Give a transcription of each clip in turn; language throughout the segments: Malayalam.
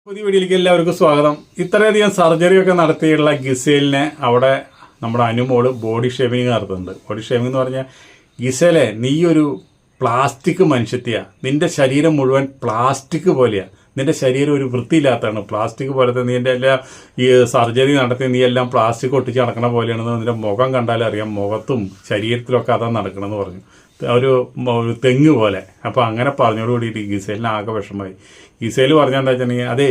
പുതിയ വീഡിയോയിലേക്ക് എല്ലാവർക്കും സ്വാഗതം. ഇത്രയധികം സർജറിയൊക്കെ നടത്തിയുള്ള ഗിസേലിനെ അവിടെ നമ്മുടെ അനുമോള് ബോഡി ഷേവിങ് നടത്തുന്നുണ്ട്. ബോഡി ഷേവിംഗ് എന്ന് പറഞ്ഞാൽ, ഗിസേലെ നീ ഒരു പ്ലാസ്റ്റിക് മനുഷ്യത്തിയാണ്, നിൻ്റെ ശരീരം മുഴുവൻ പ്ലാസ്റ്റിക് പോലെയാണ്, നിൻ്റെ ശരീരം ഒരു വൃത്തിയില്ലാത്തതാണ്, പ്ലാസ്റ്റിക് പോലത്തെ നീ എൻ്റെ എല്ലാ ഈ സർജറി നടത്തി നീ എല്ലാം പ്ലാസ്റ്റിക് ഒട്ടിച്ച് നടക്കണ പോലെയാണെന്ന് നിൻ്റെ മുഖം കണ്ടാലും അറിയാം, മുഖത്തും ശരീരത്തിലൊക്കെ അതാണ് നടക്കണമെന്ന് പറഞ്ഞു. ഒരു തെങ്ങ് പോലെ. അപ്പോൾ അങ്ങനെ പറഞ്ഞോട് കൂടിയിട്ട് ഗിസേലിന് ആകെ വിഷമമായി. ഗിസേൽ പറഞ്ഞാൽ വെച്ചിട്ടുണ്ടെങ്കിൽ, അതേ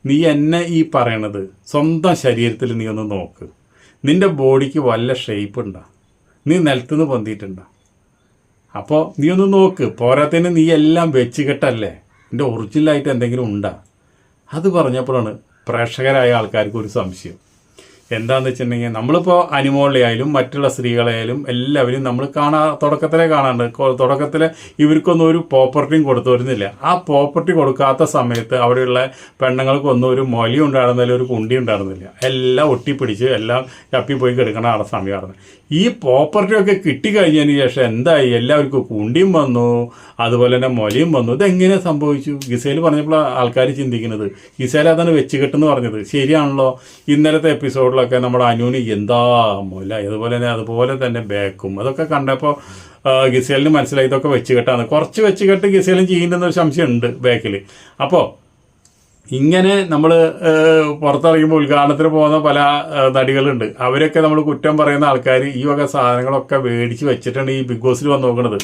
നീ എന്നെ ഈ പറയണത് സ്വന്തം ശരീരത്തിൽ നീ ഒന്ന് നോക്ക്, നിൻ്റെ ബോഡിക്ക് വല്ല ഷേപ്പ് ഉണ്ടോ, നീ നിലത്തുനിന്ന് പൊന്തിയിട്ടുണ്ടോ, അപ്പോൾ നീ ഒന്ന് നോക്ക്. പോരാത്തതിന് നീ എല്ലാം വെച്ച് കെട്ടല്ലേ, നിൻ്റെ ഒറിജിനലായിട്ട് എന്തെങ്കിലും ഉണ്ടോ? അത് പറഞ്ഞപ്പോഴാണ് പ്രേക്ഷകരായ ആൾക്കാർക്ക് ഒരു സംശയം. എന്താണെന്ന് വെച്ചിട്ടുണ്ടെങ്കിൽ, നമ്മളിപ്പോൾ അനുമോളെയായാലും മറ്റുള്ള സ്ത്രീകളെയാലും എല്ലാവരും നമ്മൾ തുടക്കത്തിലേ കാണാറുണ്ട്. തുടക്കത്തിൽ ഇവർക്കൊന്നും ഒരു പ്രോപ്പർട്ടിയും കൊടുത്തു വരുന്നില്ല. ആ പ്രോപ്പർട്ടി കൊടുക്കാത്ത സമയത്ത് അവിടെയുള്ള പെണ്ണുങ്ങൾക്കൊന്നും ഒരു മൊലി ഉണ്ടായിരുന്നില്ല, ഒരു കുണ്ടി ഉണ്ടായിരുന്നില്ല. എല്ലാം ഒട്ടിപ്പിടിച്ച് എല്ലാം ചപ്പിപ്പോയി കിടക്കണ ആ സമയമായിരുന്നു. ഈ പ്രോപ്പർട്ടിയൊക്കെ കിട്ടിക്കഴിഞ്ഞതിന് ശേഷം എന്തായി, എല്ലാവർക്കും കുണ്ടിയും വന്നു, അതുപോലെ തന്നെ മൊലിയും വന്നു. ഇതെങ്ങനെ സംഭവിച്ചു? ഗിസേൽ പറഞ്ഞപ്പോൾ ആൾക്കാർ ചിന്തിക്കുന്നത്, ഗിസേൽ അതാണ് വെച്ച് കെട്ടെന്ന് പറഞ്ഞത് ശരിയാണല്ലോ. ഇന്നലത്തെ എപ്പിസോഡിലൊക്കെ നമ്മുടെ അനുവിന് എന്താ മൊല, അതുപോലെ തന്നെ ബാക്കും അതൊക്കെ കണ്ടപ്പോൾ ഗിസേലിന് മനസ്സിലായി ഇതൊക്കെ വെച്ച് കെട്ടാണ്. കുറച്ച് വെച്ച് കെട്ട് ഗിസേലും ചെയ്യുന്നൊരു സംശയമുണ്ട് ബാക്കിൽ. അപ്പോൾ ഇങ്ങനെ നമ്മൾ പുറത്തിറങ്ങുമ്പോൾ ഉദ്ഘാടനത്തിന് പോകുന്ന പല നടികളുണ്ട്. അവരൊക്കെ നമ്മൾ കുറ്റം പറയുന്ന ആൾക്കാർ ഈ വക സാധനങ്ങളൊക്കെ മേടിച്ച് വെച്ചിട്ടാണ് ഈ ബിഗ് ബോസിൽ വന്ന് നോക്കുന്നത്.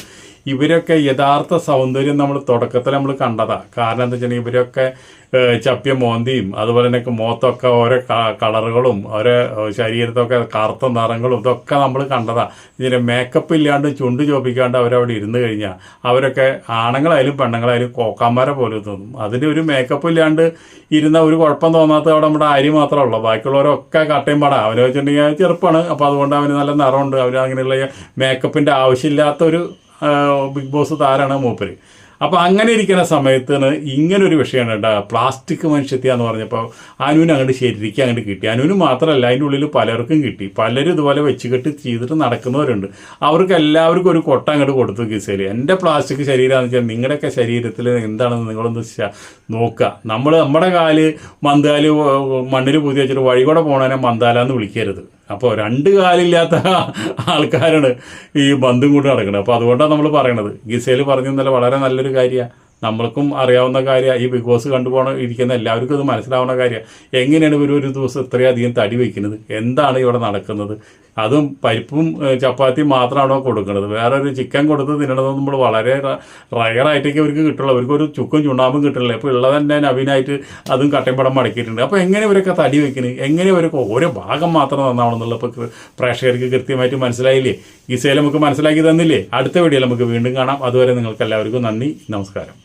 ഇവരൊക്കെ യഥാർത്ഥ സൗന്ദര്യം നമ്മൾ തുടക്കത്തിൽ നമ്മൾ കണ്ടതാണ്. കാരണം എന്താ വെച്ചിട്ടുണ്ടെങ്കിൽ, ഇവരൊക്കെ ചപ്പിയ മോന്തിയും അതുപോലെ തന്നെ മുഖത്തൊക്കെ ഓരോ കളറുകളും ഓരോ ശരീരത്തൊക്കെ കറുത്ത നിറങ്ങളും ഇതൊക്കെ നമ്മൾ കണ്ടതാണ്. ഇതിന് മേക്കപ്പ് ഇല്ലാണ്ട് ചുണ്ട് ചോപ്പിക്കാണ്ട് അവരവിടെ ഇരുന്ന് കഴിഞ്ഞാൽ അവരൊക്കെ ആണുങ്ങളായാലും പെണ്ണുങ്ങളായാലും കോക്കാന്മാരെ പോലെ തോന്നും. അതിന് ഒരു മേക്കപ്പ് ഇല്ലാണ്ട് ഇരുന്ന ഒരു കുഴപ്പം തോന്നാത്ത അവിടെ നമ്മുടെ അരി മാത്രമേ ഉള്ളൂ. ബാക്കിയുള്ളവരൊക്കെ കട്ടയും പടാം. അവരെ വെച്ചിട്ടുണ്ടെങ്കിൽ ചെറുപ്പമാണ്, അപ്പോൾ അതുകൊണ്ട് അവന് നല്ല നിറമുണ്ട്. അവർ അങ്ങനെയുള്ള മേക്കപ്പിൻ്റെ ആവശ്യമില്ലാത്തൊരു ബിഗ് ബോസ് താരാണ് മൂപ്പര്. അപ്പോൾ അങ്ങനെ ഇരിക്കുന്ന സമയത്താണ് ഇങ്ങനൊരു വിഷയമാണ് ഉണ്ടാകുക. പ്ലാസ്റ്റിക് മനുഷ്യത്തെന്ന് പറഞ്ഞപ്പോൾ അനുവിന് അങ്ങോട്ട് ശരിക്കും അങ്ങോട്ട് കിട്ടി. അനുവിന് മാത്രമല്ല, അതിൻ്റെ ഉള്ളിൽ പലർക്കും കിട്ടി. പലരും ഇതുപോലെ വെച്ച് കെട്ടി ചെയ്തിട്ട് നടക്കുന്നവരുണ്ട്. അവർക്ക് എല്ലാവർക്കും ഒരു കൊട്ട അങ്ങോട്ട് കൊടുത്തു ഗിസേൽ. എൻ്റെ പ്ലാസ്റ്റിക് ശരീരമാണെന്ന് വെച്ചാൽ നിങ്ങളുടെയൊക്കെ ശരീരത്തിൽ എന്താണെന്ന് നിങ്ങളൊന്ന് നോക്കുക. നമ്മുടെ കാല് മന്താല് മണ്ണിൽ പൂതി വെച്ചിട്ട് വഴി കൂടെ പോണതിനെ മന്താലാന്ന് വിളിക്കരുത്. അപ്പോൾ രണ്ട് കാലില്ലാത്ത ആൾക്കാരാണ് ഈ ബന്ധം കൊണ്ട് നടക്കുന്നത്. അപ്പോൾ അതുകൊണ്ടാണ് നമ്മൾ പറയണത്. ഗിസേൽ പറഞ്ഞെന്നല്ല, വളരെ നല്ലൊരു കാര്യമാണ്, നമ്മൾക്കും അറിയാവുന്ന കാര്യമാണ്. ഈ ബിഗ് ബോസ് ഇരിക്കുന്ന എല്ലാവർക്കും ഇത് മനസ്സിലാവുന്ന കാര്യമാണ്. എങ്ങനെയാണ് ഇവർ ഒരു ദിവസം ഇത്രയധികം തടി വയ്ക്കുന്നത്, എന്താണ് ഇവിടെ നടക്കുന്നത്? അതും പരിപ്പും ചപ്പാത്തിയും മാത്രമാണോ കൊടുക്കുന്നത്? വേറെ ഒരു ചിക്കൻ കൊടുത്ത് തിന്നണമെന്ന് നമ്മൾ വളരെ റയറായിട്ടൊക്കെ അവർക്ക് കിട്ടുള്ളൂ. അവർക്കൊരു ചുക്കും ചുണ്ണാമ്പും കിട്ടില്ല. ഇപ്പോൾ ഉള്ളത് തന്നെ നവീനായിട്ട് അതും കട്ടമ്പടം മടക്കിയിട്ടുണ്ട്. അപ്പോൾ എങ്ങനെ ഇവരൊക്കെ തടി വയ്ക്കുന്നത്, എങ്ങനെ ഇവരൊക്കെ ഓരോ ഭാഗം മാത്രം നന്നാവണമെന്നുള്ള ഇപ്പോൾ പ്രേക്ഷകർക്ക് കൃത്യമായിട്ട് മനസ്സിലായില്ലേ? ഗിസേൽ നമുക്ക് മനസ്സിലാക്കി തന്നില്ലേ? അടുത്ത വീഡിയോയിൽ നമുക്ക് വീണ്ടും കാണാം. അതുവരെ നിങ്ങൾക്ക് എല്ലാവർക്കും നന്ദി, നമസ്കാരം.